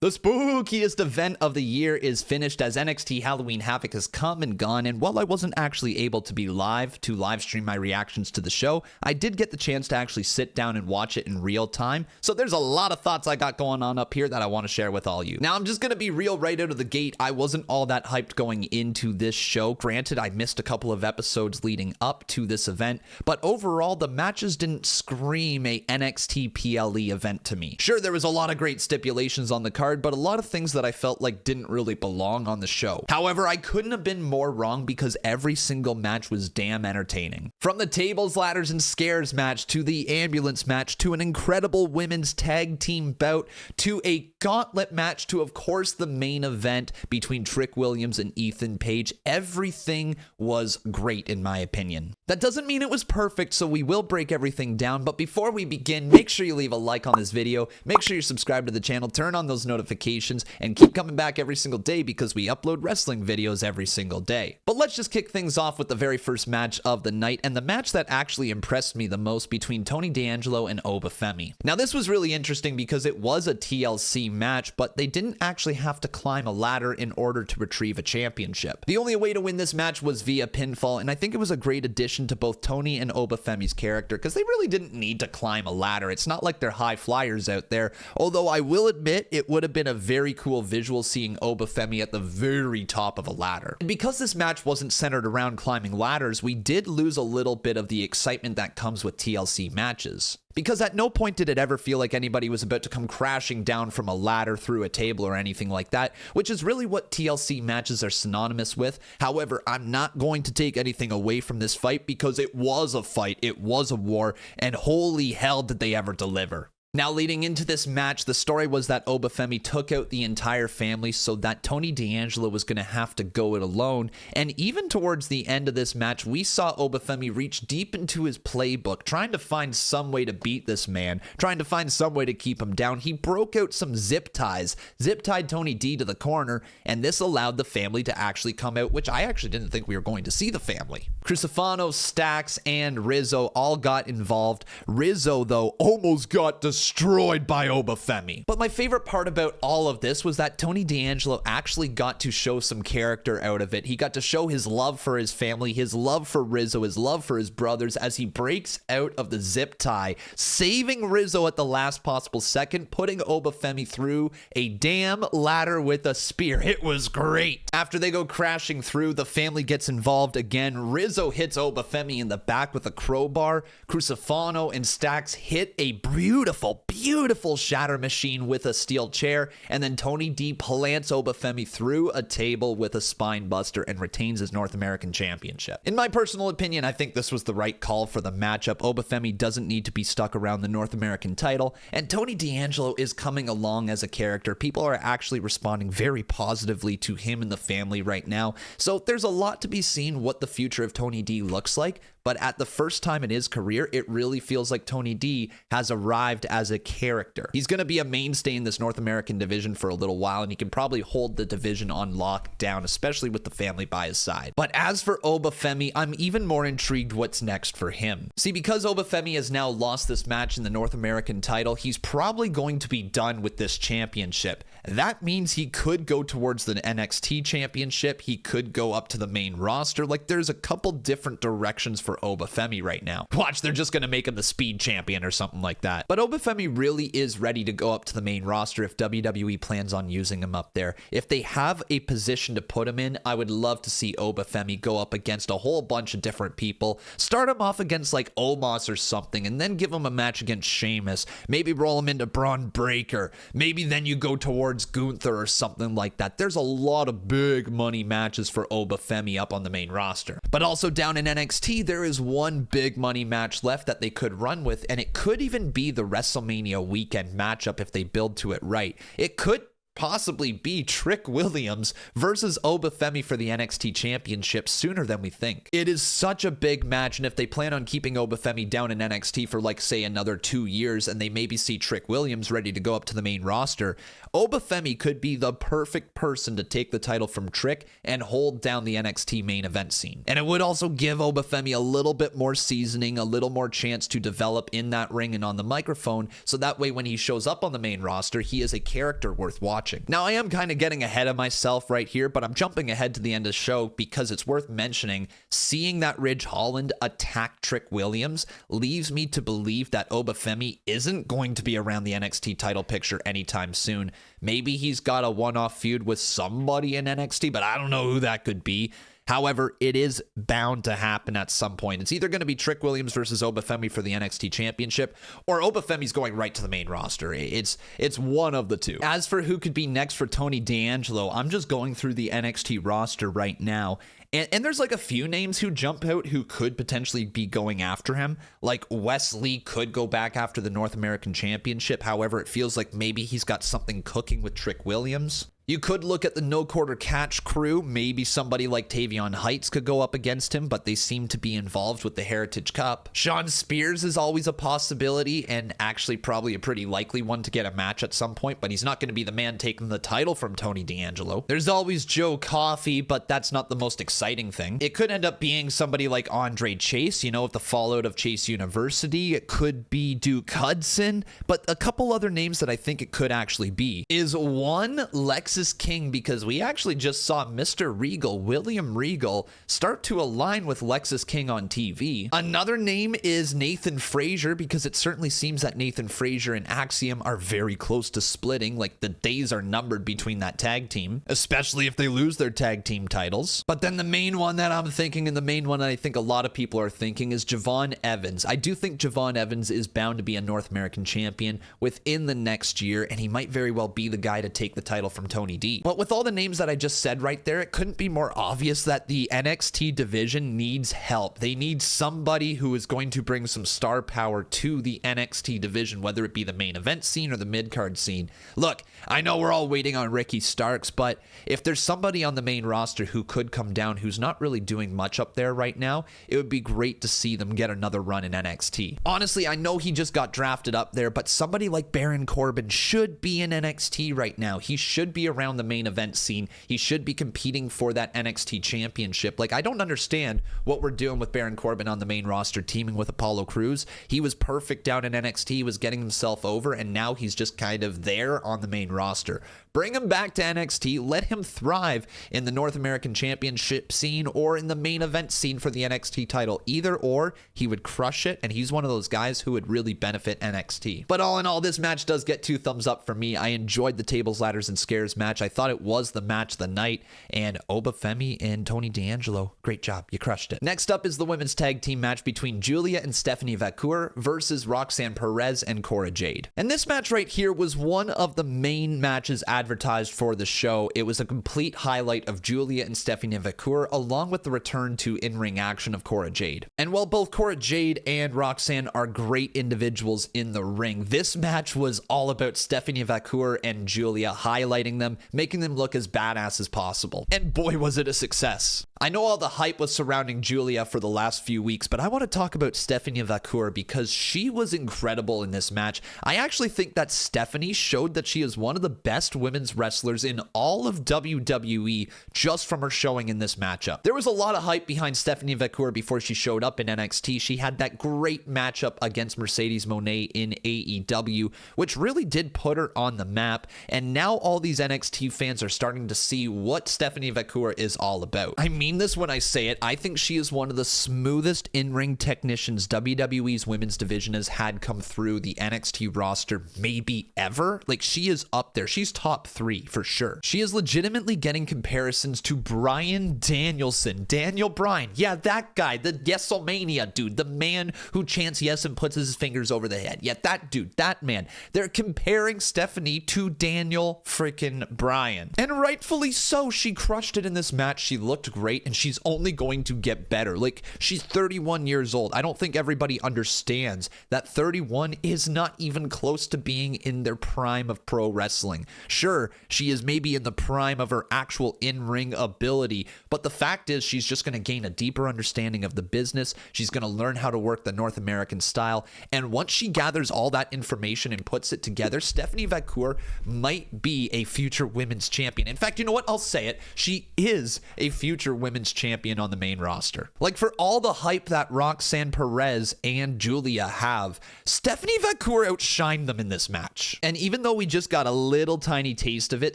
The spookiest event of the year is finished as NXT Halloween Havoc has come and gone, and while I wasn't actually able to be live to live stream my reactions to the show, I did get the chance to actually sit down and watch it in real time, so there's a lot of thoughts I got going on up here that I want to share with all you. Now, I'm just going to be real right out of the gate. I wasn't all that hyped going into this show. Granted, I missed a couple of episodes leading up to this event, but overall, the matches didn't scream a NXT PLE event to me. Sure, there was a lot of great stipulations on the card, but a lot of things that I felt like didn't really belong on the show. However, I couldn't have been more wrong because every single match was damn entertaining. From the tables, ladders, and scares match to the ambulance match to an incredible women's tag team bout to a gauntlet match to, of course, the main event between Trick Williams and Ethan Page, everything was great in my opinion. That doesn't mean it was perfect, so we will break everything down, but before we begin, make sure you leave a like on this video, make sure you subscribe to the channel, turn on those notifications, and keep coming back every single day because we upload wrestling videos every single day. But let's just kick things off with the very first match of the night, and the match that actually impressed me the most between Tony DAngelo and Obafemi. Now, this was really interesting because it was a TLC match, but they didn't actually have to climb a ladder in order to retrieve a championship. The only way to win this match was via pinfall, and I think it was a great addition to both Tony and Obafemi's character because they really didn't need to climb a ladder. It's not like they're high flyers out there, although I will admit it would have been a very cool visual seeing Obafemi at the very top of a ladder. And because this match wasn't centered around climbing ladders, we did lose a little bit of the excitement that comes with TLC matches. Because at no point did it ever feel like anybody was about to come crashing down from a ladder through a table or anything like that, which is really what TLC matches are synonymous with. However, I'm not going to take anything away from this fight because it was a fight, it was a war, and holy hell did they ever deliver. Now, leading into this match, the story was that Obafemi took out the entire family so that Tony DAngelo was going to have to go it alone. And even towards the end of this match, we saw Obafemi reach deep into his playbook, trying to find some way to beat this man, trying to find some way to keep him down. He broke out some zip ties, zip-tied Tony D to the corner, and this allowed the family to actually come out, which I actually didn't think we were going to see the family. Crucifano, Stacks, and Rizzo all got involved. Rizzo, though, almost got destroyed by Obafemi. But my favorite part about all of this was that Tony DAngelo actually got to show some character out of it. He got to show his love for his family, his love for Rizzo, his love for his brothers as he breaks out of the zip tie, saving Rizzo at the last possible second, putting Obafemi through a damn ladder with a spear. It was great. After they go crashing through, the family gets involved again. Rizzo hits Obafemi in the back with a crowbar. Crucifano and Stacks hit a beautiful shatter machine with a steel chair, and then Tony D plants Obafemi through a table with a spine buster and retains his North American Championship. In my personal opinion, I think this was the right call for the matchup. Obafemi doesn't need to be stuck around the North American title, and Tony DAngelo is coming along as a character. People are actually responding very positively to him and the family right now, so there's a lot to be seen what the future of Tony D looks like. But at the first time in his career, it really feels like Tony D has arrived as a character. He's going to be a mainstay in this North American division for a little while, and he can probably hold the division on lockdown, especially with the family by his side. But as for Obafemi, I'm even more intrigued what's next for him. See, because Obafemi has now lost this match in the North American title, he's probably going to be done with this championship. That means he could go towards the NXT championship. He could go up to the main roster. Like, there's a couple different directions for Obafemi right now. Watch, they're just going to make him the speed champion or something like that. But Obafemi really is ready to go up to the main roster if WWE plans on using him up there. If they have a position to put him in, I would love to see Obafemi go up against a whole bunch of different people. Start him off against like Omos or something, and then give him a match against Sheamus. Maybe roll him into Braun Breaker. Maybe then you go towards Gunther or something like that. There's a lot of big money matches for Obafemi up on the main roster. But also down in NXT, there is one big money match left that they could run with, and it could even be the WrestleMania weekend matchup if they build to it right. It could possibly be Trick Williams versus Obafemi for the NXT Championship sooner than we think. It is such a big match, and if they plan on keeping Obafemi down in NXT for like say another 2 years and they maybe see Trick Williams ready to go up to the main roster, Obafemi could be the perfect person to take the title from Trick and hold down the NXT main event scene. And it would also give Obafemi a little bit more seasoning, a little more chance to develop in that ring and on the microphone, so that way when he shows up on the main roster, he is a character worth watching. watching. Now, I am kind of getting ahead of myself right here, but I'm jumping ahead to the end of the show because it's worth mentioning, seeing that Ridge Holland attack Trick Williams leaves me to believe that Obafemi isn't going to be around the NXT title picture anytime soon. Maybe he's got a one-off feud with somebody in NXT, but I don't know who that could be. However, it is bound to happen at some point. It's either going to be Trick Williams versus Obafemi for the NXT Championship, or Obafemi's going right to the main roster. It's one of the two. As for who could be next for Tony DAngelo, I'm just going through the NXT roster right now. And there's like a few names who jump out who could potentially be going after him. Like Wesley could go back after the North American Championship. However, it feels like maybe he's got something cooking with Trick Williams. You could look at the No Quarter Catch crew. Maybe somebody like Tavion Heights could go up against him, but they seem to be involved with the Heritage Cup. Sean Spears is always a possibility, and actually probably a pretty likely one to get a match at some point, but he's not going to be the man taking the title from Tony DAngelo. There's always Joe Coffey, but that's not the most exciting thing. It could end up being somebody like Andre Chase, with the fallout of Chase University. It could be Duke Hudson, but a couple other names that I think it could actually be is one, Lexus King, because we actually just saw Mr. Regal, William Regal, start to align with Lexus King on TV. Another name is Nathan Frazier, because it certainly seems that Nathan Frazier and Axiom are very close to splitting. Like, the days are numbered between that tag team, especially if they lose their tag team titles. But then the main one that I'm thinking, and the main one that I think a lot of people are thinking, is Javon Evans. I do think Javon Evans is bound to be a North American champion within the next year, and he might very well be the guy to take the title from Tony D. But with all the names that I just said right there, it couldn't be more obvious that the NXT division needs help. They need somebody who is going to bring some star power to the NXT division, whether it be the main event scene or the mid-card scene. Look, I know we're all waiting on Ricky Starks, but if there's somebody on the main roster who could come down who's not really doing much up there right now, it would be great to see them get another run in NXT. Honestly, I know he just got drafted up there, but somebody like Baron Corbin should be in NXT right now. He should be around the main event scene. He should be competing for that NXT championship. Like, I don't understand what we're doing with Baron Corbin on the main roster teaming with Apollo Crews. He was perfect down in NXT, he was getting himself over, and now he's just kind of there on the main roster. Bring him back to NXT, let him thrive in the North American Championship scene or in the main event scene for the NXT title. Either or, he would crush it, and he's one of those guys who would really benefit NXT. But all in all, this match does get 2 thumbs up for me. I enjoyed the tables, ladders, and scares match. I thought it was the match of the night, and Obafemi and Tony DAngelo, great job. You crushed it. Next up is the women's tag team match between Julia and Stephanie Vacour versus Roxanne Perez and Cora Jade. And this match right here was one of the main matches advertised for the show. It was a complete highlight of Julia and Stephanie Vacour, along with the return to in-ring action of Cora Jade. And while both Cora Jade and Roxanne are great individuals in the ring, this match was all about Stephanie Vacour and Julia, highlighting them, making them look as badass as possible. And boy, was it a success. I know all the hype was surrounding Julia for the last few weeks, but I want to talk about Stephanie Vacour because she was incredible in this match. I actually think that Stephanie showed that she is one of the best women's wrestlers in all of WWE just from her showing in this matchup. There was a lot of hype behind Stephanie Vacour before she showed up in NXT. She had that great matchup against Mercedes Moné in AEW, which really did put her on the map, and now all these NXT fans are starting to see what Stephanie Vacour is all about. I mean this when I say it. I think she is one of the smoothest in-ring technicians WWE's women's division has had come through the NXT roster maybe ever. Like, she is up there. She's top 3 for sure. She is legitimately getting comparisons to Bryan Danielson. Daniel Bryan. Yeah, that guy. The Yeselmania dude. The man who chants yes and puts his fingers over the head. Yeah, that dude. That man. They're comparing Stephanie to Daniel freaking Bryan. And rightfully so. She crushed it in this match. She looked great, and she's only going to get better. Like, she's 31 years old. I don't think everybody understands that 31 is not even close to being in their prime of pro wrestling. Sure, she is maybe in the prime of her actual in-ring ability, but the fact is she's just going to gain a deeper understanding of the business. She's going to learn how to work the North American style, and once she gathers all that information and puts it together, Stephanie Vacour might be a future women's champion. In fact, you know what? I'll say it. She is a future women's Women's Champion on the main roster. Like, for all the hype that Roxanne Perez and Julia have, Stephanie Vacour outshined them in this match. And even though we just got a little tiny taste of it,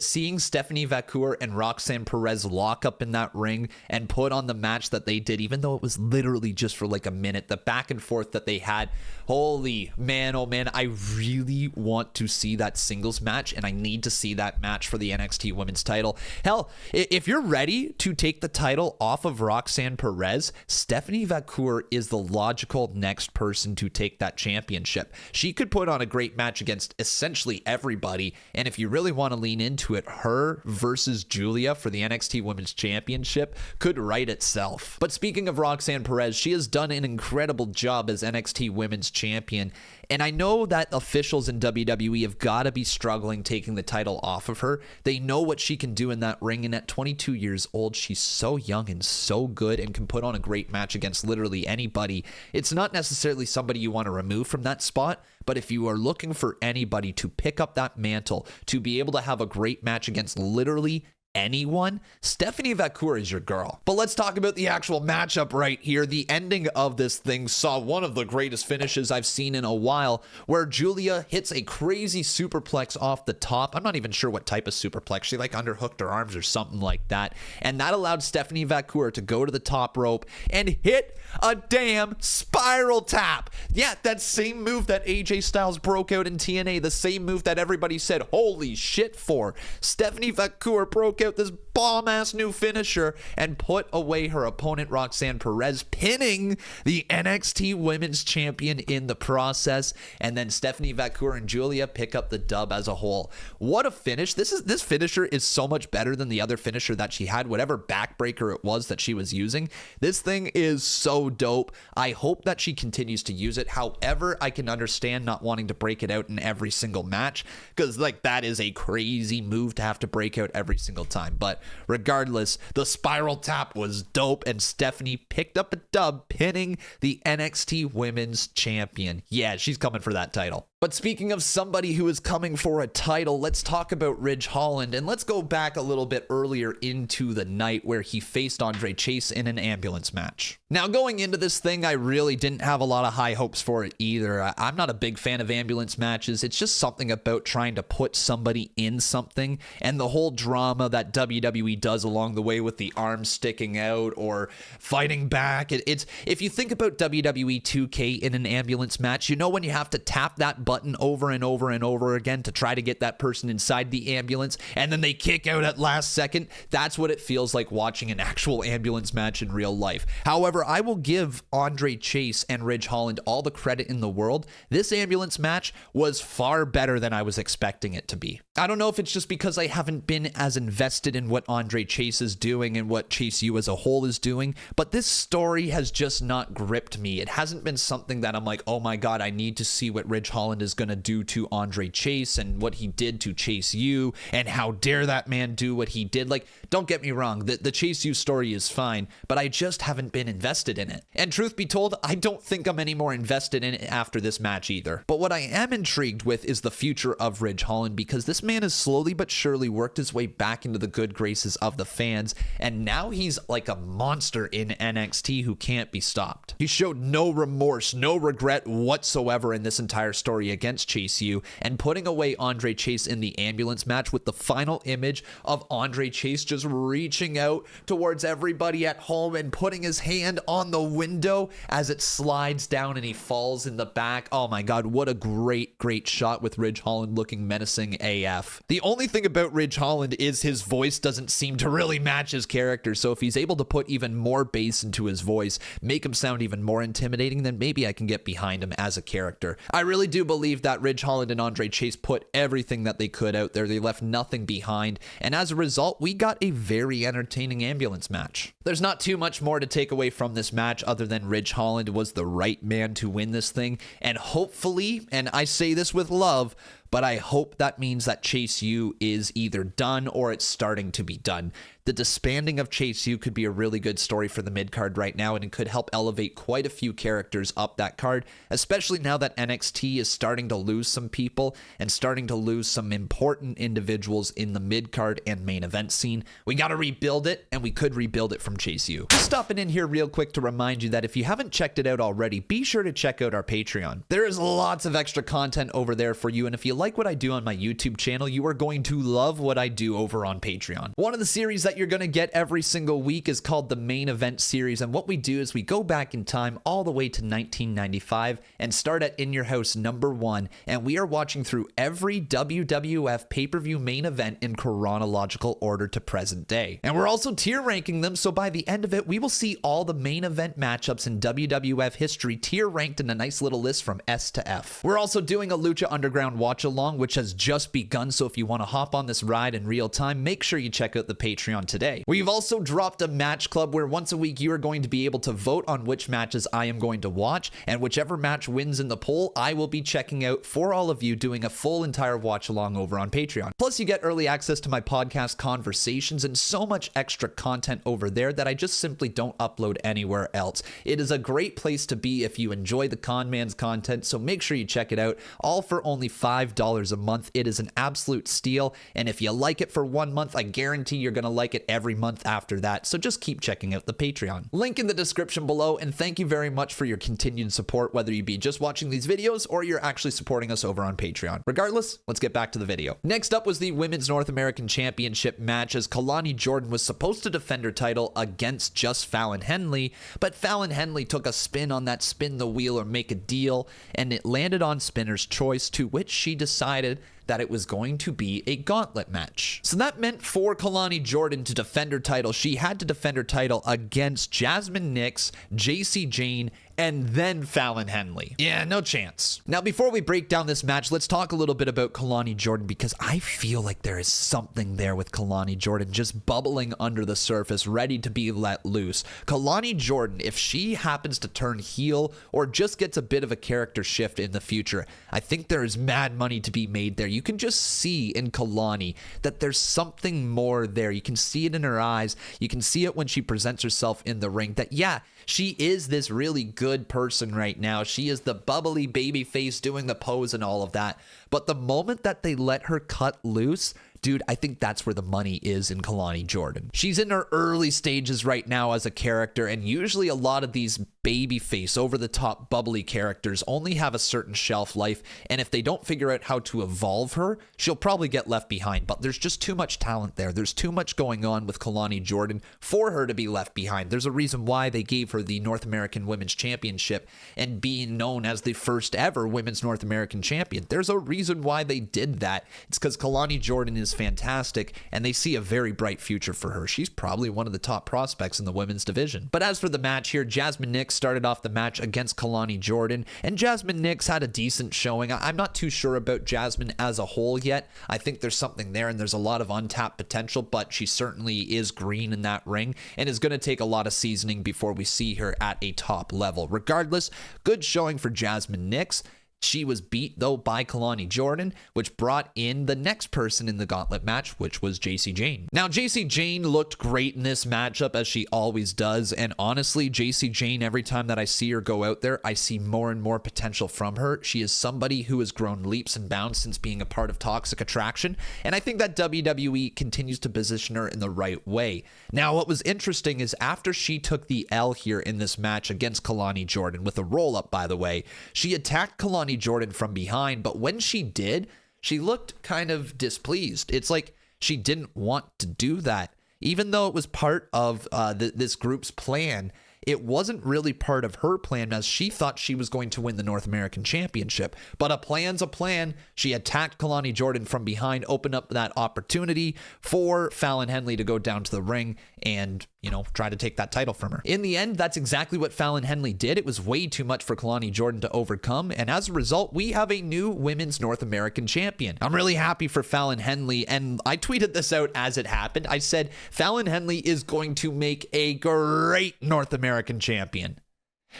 seeing Stephanie Vacour and Roxanne Perez lock up in that ring and put on the match that they did, even though it was literally just for like a minute, the back and forth that they had, holy man, oh man, I really want to see that singles match, and I need to see that match for the NXT Women's title. Hell, if you're ready to take the title off of Roxanne Perez, Stephanie Vacour is the logical next person to take that championship. She could put on a great match against essentially everybody, and if you really want to lean into it, her versus Julia for the NXT Women's Championship could write itself. But speaking of Roxanne Perez, she has done an incredible job as NXT Women's Champion, and I know that officials in WWE have got to be struggling taking the title off of her. They know what she can do in that ring, and at 22 years old, she's so young and so good and can put on a great match against literally anybody. It's not necessarily somebody you want to remove from that spot, but if you are looking for anybody to pick up that mantle, to be able to have a great match against literally anyone, Stephanie Vacour is your girl. But let's talk about the actual matchup right here. The ending of this thing saw one of the greatest finishes I've seen in a while, where Julia hits a crazy superplex off the top. I'm not even sure what type of superplex. She like underhooked her arms or something like that. And that allowed Stephanie Vacour to go to the top rope and hit a damn spiral tap. Yeah, that same move that AJ Styles broke out in TNA, the same move that everybody said, holy shit for. Stephanie Vacour broke out this bomb-ass new finisher and put away her opponent Roxanne Perez, pinning the NXT Women's Champion in the process. And then Stephanie Vacour and Julia pick up the dub as a whole. What a finish. This finisher is so much better than the other finisher that she had, whatever backbreaker it was that she was using. This thing is so dope. I hope that she continues to use it. However, I can understand not wanting to break it out in every single match, because like that is a crazy move to have to break out every single time. But regardless, the spiral tap was dope, and Stephanie picked up a dub, pinning the NXT Women's Champion. Yeah, she's coming for that title. But speaking of somebody who is coming for a title, let's talk about Ridge Holland, and let's go back a little bit earlier into the night where he faced Andre Chase in an ambulance match. Now, going into this thing, I really didn't have a lot of high hopes for it either. I'm not a big fan of ambulance matches. It's just something about trying to put somebody in something, and the whole drama that WWE does along the way with the arms sticking out or fighting back. It's if you think about WWE 2K in an ambulance match, you know when you have to tap that button over and over and over again to try to get that person inside the ambulance, and then they kick out at last second. That's what it feels like watching an actual ambulance match in real life. However, I will give Andre Chase and Ridge Holland all the credit in the world. This ambulance match was far better than I was expecting it to be. I don't know if it's just because I haven't been as invested in what Andre Chase is doing and what Chase U as a whole is doing, but this story has just not gripped me. It hasn't been something that I'm like, oh my god, I need to see what Ridge Holland is going to do to Andre Chase and what he did to Chase U, and how dare that man do what he did. Like, don't get me wrong, the Chase U story is fine, but I just haven't been invested in it. And truth be told, I don't think I'm any more invested in it after this match either. But what I am intrigued with is the future of Ridge Holland, because this man has slowly but surely worked his way back into the good graces of the fans, and now he's like a monster in NXT who can't be stopped. He showed no remorse, no regret whatsoever in this entire story against Chase U, and putting away Andre Chase in the ambulance match with the final image of Andre Chase just reaching out towards everybody at home and putting his hand on the window as it slides down and he falls in the back. Oh my god, what a great shot with Ridge Holland looking menacing AF. The only thing about Ridge Holland is his voice doesn't seem to really match his character, so if he's able to put even more bass into his voice, make him sound even more intimidating, then maybe I can get behind him as a character. I really do believe that Ridge Holland and Andre Chase put everything that they could out there. They left nothing behind, and as a result, we got a very entertaining ambulance match. There's not too much more to take away from this match other than Ridge Holland was the right man to win this thing, and hopefully, and I say this with love, but I hope that means that Chase U is either done or it's starting to be done. The disbanding of Chase U could be a really good story for the mid-card right now, and it could help elevate quite a few characters up that card, especially now that NXT is starting to lose some people and starting to lose some important individuals in the mid-card and main event scene. We got to rebuild it, and we could rebuild it from Chase U. Just stopping in here real quick to remind you that if you haven't checked it out already, be sure to check out our Patreon. There is lots of extra content over there for you, and if you like what I do on my YouTube channel, you are going to love what I do over on Patreon. One of the series that you're going to get every single week is called the Main Event Series, and what we do is we go back in time all the way to 1995 and start at In Your House #1, and we are watching through every WWF pay-per-view main event in chronological order to present day. And we're also tier ranking them, so by the end of it, we will see all the main event matchups in WWF history tier ranked in a nice little list from S to F. We're also doing a Lucha Underground watch along, which has just begun, so if you want to hop on this ride in real time, make sure you check out the Patreon today. We've also dropped a match club where once a week you are going to be able to vote on which matches I am going to watch, and whichever match wins in the poll, I will be checking out for all of you, doing a full entire watch along over on Patreon. Plus, you get early access to my podcast conversations and so much extra content over there that I just simply don't upload anywhere else. It is a great place to be if you enjoy the Conman's content, so make sure you check it out, all for only $5 a month. It is an absolute steal, and if you like it for 1 month, I guarantee you're going to like it every month after that, so just keep checking out the Patreon. Link in the description below, and thank you very much for your continued support, whether you be just watching these videos or you're actually supporting us over on Patreon. Regardless, let's get back to the video. Next up was the Women's North American Championship match, as Kalani Jordan was supposed to defend her title against just Fallon Henley, but Fallon Henley took a spin on that spin the wheel or make a deal, and it landed on Spinner's choice, to which she decided that it was going to be a gauntlet match. So that meant for Kalani Jordan to defend her title, she had to defend her title against Jasmine Nix, JC Jane, and then Fallon Henley. Yeah, no chance. Now, before we break down this match, let's talk a little bit about Kalani Jordan, because I feel like there is something there with Kalani Jordan just bubbling under the surface, ready to be let loose. Kalani Jordan, if she happens to turn heel or just gets a bit of a character shift in the future, I think there is mad money to be made there. You can just see in Kalani that there's something more there. You can see it in her eyes. You can see it when she presents herself in the ring, that yeah, she is this really good person right now. She is the bubbly baby face doing the pose and all of that. But the moment that they let her cut loose, dude, I think that's where the money is in Kalani Jordan. She's in her early stages right now as a character, and usually a lot of these babyface, over-the-top, bubbly characters only have a certain shelf life, and if they don't figure out how to evolve her, she'll probably get left behind. But there's just too much talent there. There's too much going on with Kalani Jordan for her to be left behind. There's a reason why they gave her the North American Women's Championship and being known as the first ever Women's North American Champion. There's a reason why they did that. It's because Kalani Jordan is fantastic, and they see a very bright future for her. She's probably one of the top prospects in the women's division. But as for the match here, Jasmine Nix started off the match against Kalani Jordan, and Jasmine Nix had a decent showing. I'm not too sure about Jasmine as a whole yet. I think there's something there, and there's a lot of untapped potential, but she certainly is green in that ring, and is going to take a lot of seasoning before we see her at a top level. Regardless, good showing for Jasmine Nix. She was beat, though, by Kalani Jordan, which brought in the next person in the gauntlet match, which was JC Jane. Now, JC Jane looked great in this matchup, as she always does, and honestly, JC Jane, every time that I see her go out there, I see more and more potential from her. She is somebody who has grown leaps and bounds since being a part of Toxic Attraction, and I think that WWE continues to position her in the right way. Now, what was interesting is after she took the L here in this match against Kalani Jordan, with a roll-up, by the way, she attacked Kalani Jordan from behind, but when she did, she looked kind of displeased. It's like she didn't want to do that. Even though it was part of this group's plan, it wasn't really part of her plan, as she thought she was going to win the North American Championship. But a plan's a plan. She attacked Kalani Jordan from behind, opened up that opportunity for Fallon Henley to go down to the ring and, you know, try to take that title from her. In the end, that's exactly what Fallon Henley did. It was way too much for Kalani Jordan to overcome, and as a result, we have a new Women's North American Champion. I'm really happy for Fallon Henley, and I tweeted this out as it happened. I said, Fallon Henley is going to make a great North American Champion.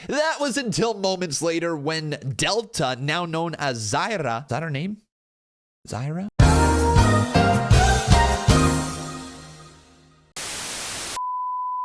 That was until moments later when Delta, now known as Zaira, is that her name? Zyra?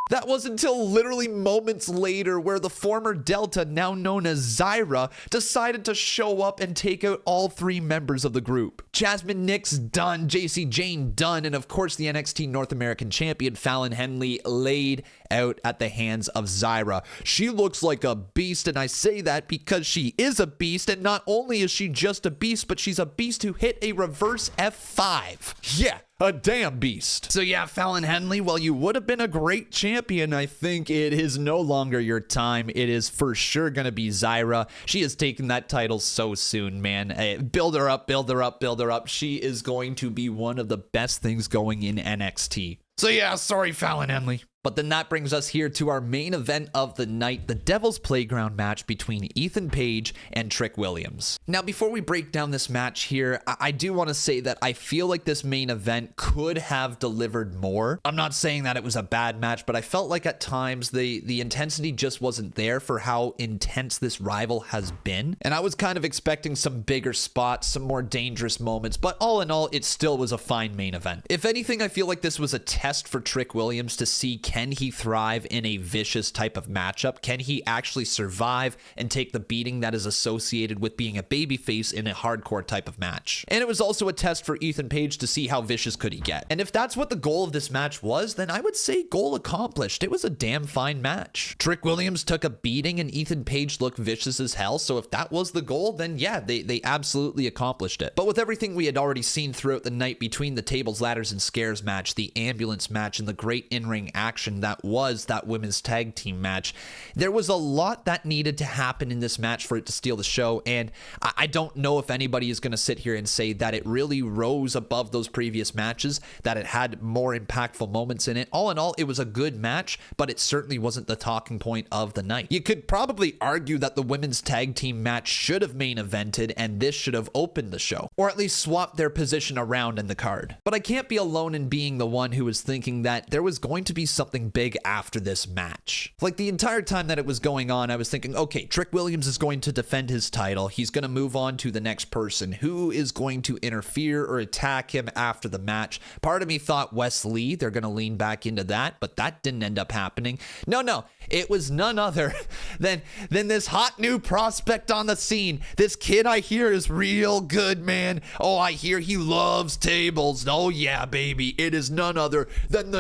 That was until literally moments later where the former Delta, now known as Zyra, decided to show up and take out all 3 members of the group. Jasmine Nix done, JC Jane done, and of course the NXT North American Champion Fallon Henley laid out at the hands of Zyra. She looks like a beast, and I say that because she is a beast, and not only is she just a beast, but she's a beast who hit a reverse F5. Yeah. A damn beast. So yeah, Fallon Henley, while you would have been a great champion, I think it is no longer your time. It is for sure going to be Zyra. She has taken that title so soon, man. Build her up, build her up, build her up. She is going to be one of the best things going in NXT. So yeah, sorry, Fallon Henley. But then that brings us here to our main event of the night, the Devil's Playground match between Ethan Page and Trick Williams. Now, before we break down this match here, I do want to say that I feel like this main event could have delivered more. I'm not saying that it was a bad match, but I felt like at times the intensity just wasn't there for how intense this rival has been. And I was kind of expecting some bigger spots, some more dangerous moments, but all in all, it still was a fine main event. If anything, I feel like this was a test for Trick Williams to see, can he thrive in a vicious type of matchup? Can he actually survive and take the beating that is associated with being a babyface in a hardcore type of match? And it was also a test for Ethan Page to see how vicious could he get. And if that's what the goal of this match was, then I would say goal accomplished. It was a damn fine match. Trick Williams took a beating and Ethan Page looked vicious as hell. So if that was the goal, then yeah, they absolutely accomplished it. But with everything we had already seen throughout the night between the tables, ladders, and scares match, the ambulance match, and the great in-ring action that was that women's tag team match, there was a lot that needed to happen in this match for it to steal the show. And I don't know if anybody is going to sit here and say that it really rose above those previous matches, that it had more impactful moments in it. All in all, it was a good match, but it certainly wasn't the talking point of the night. You could probably argue that the women's tag team match should have main evented and this should have opened the show, or at least swapped their position around in the card. But I can't be alone in being the one who was thinking that there was going to be something big after this match. Like the entire time that it was going on, I was thinking, okay, Trick Williams is going to defend his title. He's going to move on to the next person. Who is going to interfere or attack him after the match? Part of me thought Wes Lee, they're going to lean back into that, but that didn't end up happening. No, it was none other than this hot new prospect on the scene. This kid I hear is real good, man. Oh, I hear he loves tables. Oh yeah, baby. It is none other than the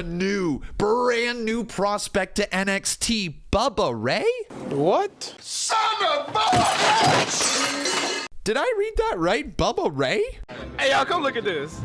brand new prospect to NXT, Bubba Ray? What? Son of a bitch! Did I read that right? Bubba Ray? Hey, y'all, come look at this.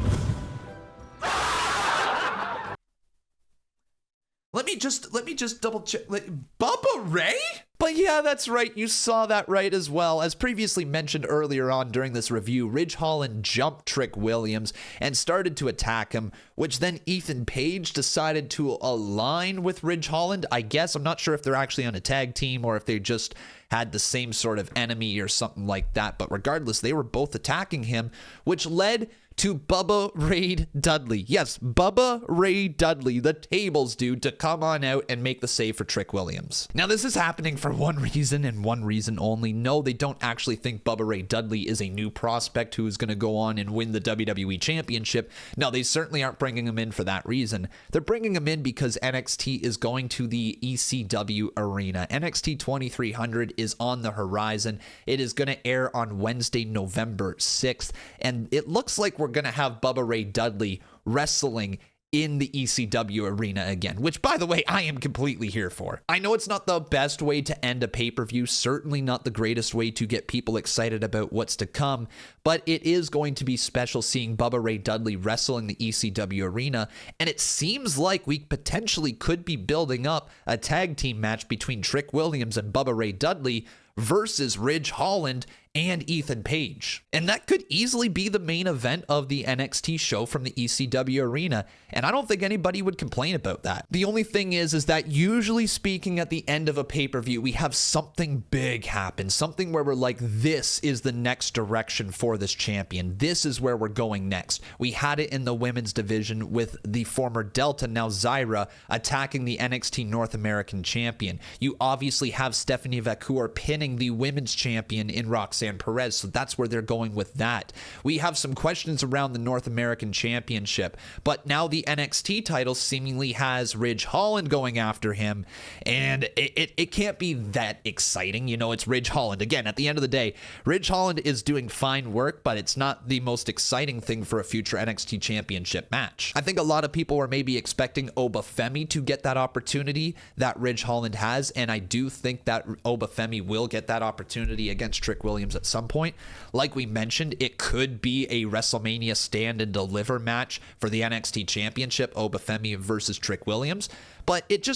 Let me just double check. Bubba Ray? But yeah, that's right. You saw that right as well. As previously mentioned earlier on during this review, Ridge Holland jumped Trick Williams and started to attack him, which then Ethan Page decided to align with Ridge Holland. I guess I'm not sure if they're actually on a tag team or if they just had the same sort of enemy or something like that. But regardless, they were both attacking him, which led to Bubba Ray Dudley. Yes, Bubba Ray Dudley, the tables dude, to come on out and make the save for Trick Williams. Now, this is happening for one reason and one reason only. No, they don't actually think Bubba Ray Dudley is a new prospect who is going to go on and win the WWE Championship. No, they certainly aren't bringing him in for that reason. They're bringing him in because NXT is going to the ECW arena. NXT 2300 is on the horizon. It is going to air on Wednesday, November 6th, and it looks like we're going to have Bubba Ray Dudley wrestling in the ECW arena again, which, by the way, I am completely here for. I know it's not the best way to end a pay-per-view, certainly not the greatest way to get people excited about what's to come, but it is going to be special seeing Bubba Ray Dudley wrestle in the ECW arena, and it seems like we potentially could be building up a tag team match between Trick Williams and Bubba Ray Dudley versus Ridge Holland and Ethan Page. And that could easily be the main event of the NXT show from the ECW arena. And I don't think anybody would complain about that. The only thing is that usually speaking at the end of a pay-per-view, we have something big happen. Something where we're like, this is the next direction for this champion. This is where we're going next. We had it in the women's division with the former Delta, now Zyra, attacking the NXT North American champion. You obviously have Stephanie Vacour pinning the women's champion in Roxanne Roxanne Perez, so that's where they're going with that. We have some questions around the North American Championship, but now the NXT title seemingly has Ridge Holland going after him, and it can't be that exciting. You know, it's Ridge Holland. Again, at the end of the day, Ridge Holland is doing fine work, but it's not the most exciting thing for a future NXT Championship match. I think a lot of people were maybe expecting Obafemi to get that opportunity that Ridge Holland has, and I do think that Obafemi will get that opportunity against Trick Williams at some point. Like we mentioned, it could be a WrestleMania stand and deliver match for the NXT Championship, Obafemi versus Trick Williams. But it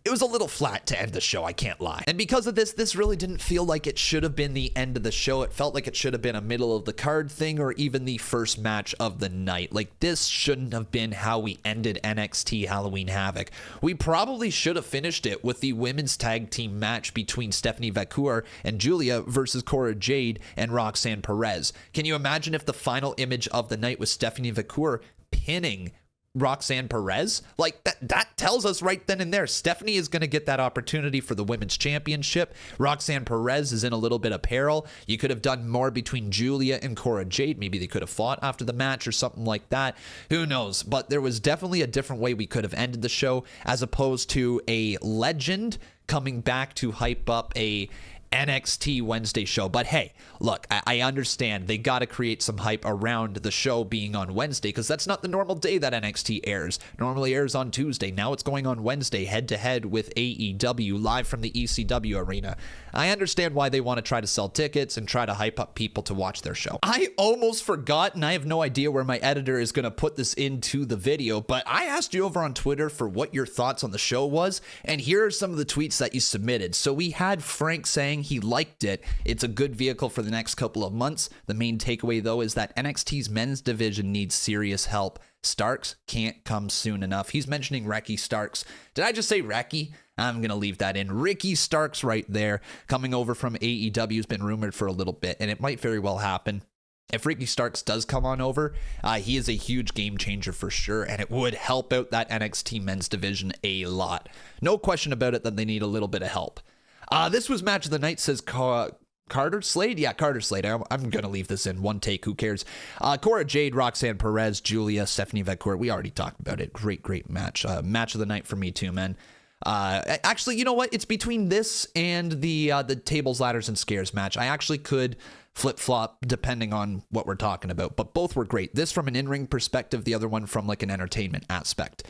was a little flat to end the show, I can't lie. And because of this really didn't feel like it should have been the end of the show. It felt like it should have been a middle of the card thing or even the first match of the night. Like, this shouldn't have been how we ended NXT Halloween Havoc. We probably should have finished it with the women's tag team match between Stephanie Vacour and Julia versus Cora Jade and Roxanne Perez. Can you imagine if the final image of the night was Stephanie Vacour pinning Roxanne Perez? Like, that tells us right then and there, Stephanie is going to get that opportunity for the women's championship. Roxanne Perez is in a little bit of peril. You could have done more between Julia and Cora Jade. Maybe they could have fought after the match or something like that. Who knows? But there was definitely a different way we could have ended the show, as opposed to a legend coming back to hype up a NXT Wednesday show. But hey, look, I understand they got to create some hype around the show being on Wednesday, because that's not the normal day that NXT airs. Normally airs on Tuesday. Now it's going on Wednesday, head to head with AEW, live from the ECW arena. I understand why they want to try to sell tickets and try to hype up people to watch their show. I almost forgot, and I have no idea where my editor is going to put this into the video, but I asked you over on Twitter for what your thoughts on the show was, and here are some of the tweets that you submitted. So we had Frank saying he liked it. It's a good vehicle for the next couple of months. The main takeaway, though, is that NXT's men's division needs serious help. Starks can't come soon enough. He's mentioning Ricky Starks. Did I just say Ricky? I'm going to leave that in. Ricky Starks right there, coming over from AEW, has been rumored for a little bit, and it might very well happen. If Ricky Starks does come on over, he is a huge game changer for sure, and it would help out that NXT men's division a lot. No question about it that they need a little bit of help. This was match of the night, says Carter Slade? Yeah, Carter Slade. I'm going to leave this in one take. Who cares? Cora Jade, Roxanne Perez, Julia, Stephanie Vacour. We already talked about it. Great match. Match of the night for me too, man. Actually, you know what? It's between this and the tables, ladders, and scares match. I actually could flip-flop depending on what we're talking about, but both were great. This from an in-ring perspective, the other one from like an entertainment aspect.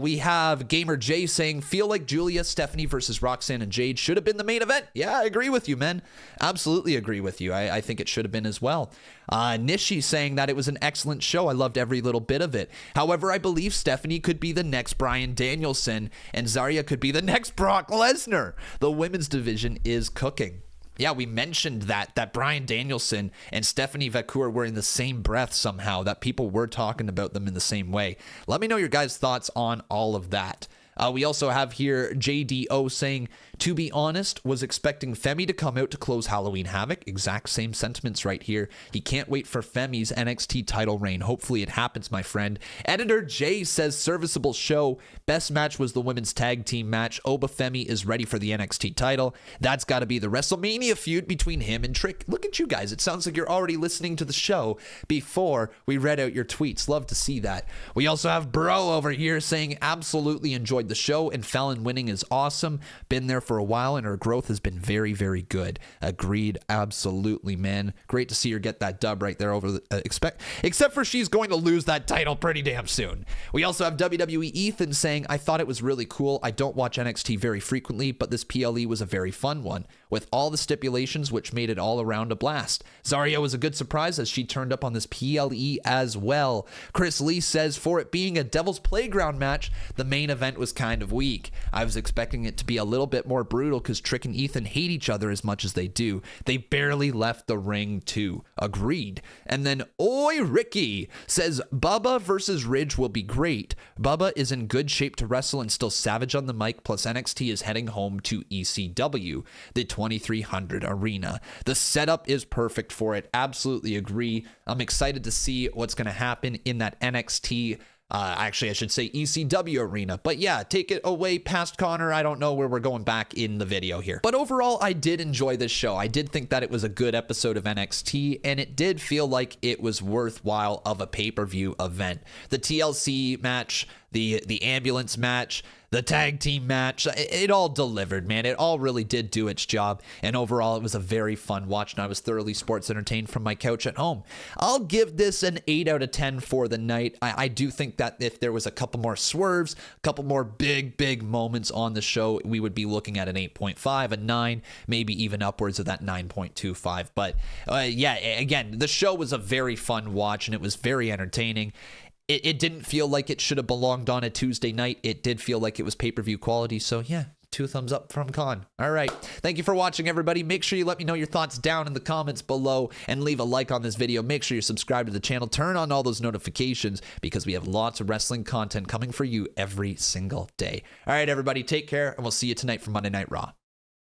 We have Gamer J saying, feel like Julia, Stephanie versus Roxanne and Jade should have been the main event. Yeah, I agree with you, man. Absolutely agree with you. I think it should have been as well. Nishi saying that it was an excellent show. I loved every little bit of it. However, I believe Stephanie could be the next Bryan Danielson and Zarya could be the next Brock Lesnar. The women's division is cooking. Yeah, we mentioned that Bryan Danielson and Stephanie Vacour were in the same breath somehow, that people were talking about them in the same way. Let me know your guys' thoughts on all of that. We also have here JDO saying, to be honest, was expecting Femi to come out to close Halloween Havoc. Exact same sentiments right here. He can't wait for Femi's NXT title reign. Hopefully it happens, my friend. Editor J says, serviceable show. Best match was the women's tag team match. Obafemi is ready for the NXT title. That's got to be the WrestleMania feud between him and Trick. Look at you guys. It sounds like you're already listening to the show before we read out your tweets. Love to see that. We also have Bro over here saying, absolutely enjoyed the show and Fallon winning is awesome. Been there for a while and her growth has been very, very good. Agreed. Absolutely, man. Great to see her get that dub right there over the except for she's going to lose that title pretty damn soon. We also have WWE Ethan saying, I thought it was really cool. I don't watch NXT very frequently, but this PLE was a very fun one with all the stipulations, which made it all around a blast. Zarya was a good surprise as she turned up on this PLE as well. Chris Lee says, for it being a Devil's Playground match, the main event was kind of weak. I was expecting it to be a little bit more brutal because Trick and Ethan hate each other as much as they do. They barely left the ring too. Agreed. And then Oi Ricky says, Bubba versus Ridge will be great. Bubba is in good shape to wrestle and still savage on the mic, plus NXT is heading home to ECW, the 2300 arena. The setup is perfect for it. Absolutely agree. I'm excited to see what's going to happen in that NXT Actually, I should say ECW arena. But yeah, take it away past Connor. I don't know where we're going back in the video here. But overall, I did enjoy this show. I did think that it was a good episode of NXT, and it did feel like it was worthwhile of a pay-per-view event. The TLC match, the ambulance match, the tag team match, it all delivered, man. It all really did do its job. And overall, it was a very fun watch, and I was thoroughly sports entertained from my couch at home. I'll give this an 8 out of 10 for the night. I do think that if there was a couple more swerves, a couple more big moments on the show, we would be looking at an 8.5, a 9, maybe even upwards of that 9.25. But yeah, again, the show was a very fun watch, and it was very entertaining. It didn't feel like it should have belonged on a Tuesday night. It did feel like it was pay-per-view quality. So yeah, 2 thumbs up from Con. All right. Thank you for watching, everybody. Make sure you let me know your thoughts down in the comments below and leave a like on this video. Make sure you're subscribed to the channel. Turn on all those notifications because we have lots of wrestling content coming for you every single day. All right, everybody. Take care, and we'll see you tonight for Monday Night Raw.